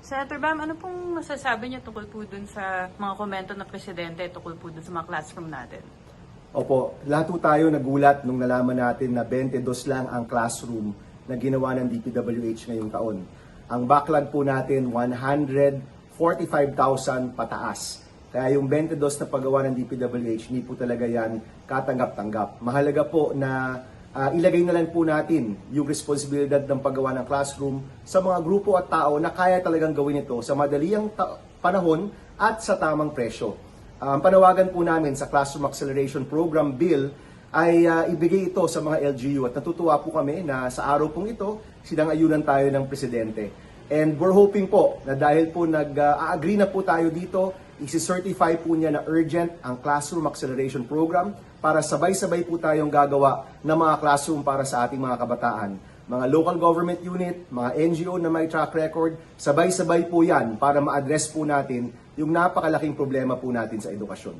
Senator Bam, ano pong masasabi niyo tungkol po dun sa mga komento ng Presidente tungkol po dun sa mga classroom natin? Opo, lahat po tayo nagulat nung nalaman natin na 22 lang ang classroom na ginawa ng DPWH ngayong taon. Ang backlog po natin, 145,000 pataas. Kaya yung 22 na paggawa ng DPWH, hindi po talaga yan katanggap-tanggap. Mahalaga po na ilagay na lang po natin yung responsibilidad ng paggawa ng classroom sa mga grupo at tao na kaya talagang gawin ito sa madaliang panahon at sa tamang presyo. Ang panawagan po namin sa Classroom Acceleration Program Bill ay ibigay ito sa mga LGU at natutuwa po kami na sa araw pong ito, sinang-ayunan tayo ng Presidente. And we're hoping po na dahil po nag-agree na po tayo dito, isi-certify po niya na urgent ang Classroom Acceleration Program para sabay-sabay po tayong gagawa ng mga classroom para sa ating mga kabataan. Mga local government unit, mga NGO na may track record, sabay-sabay po yan para ma-address po natin yung napakalaking problema po natin sa edukasyon.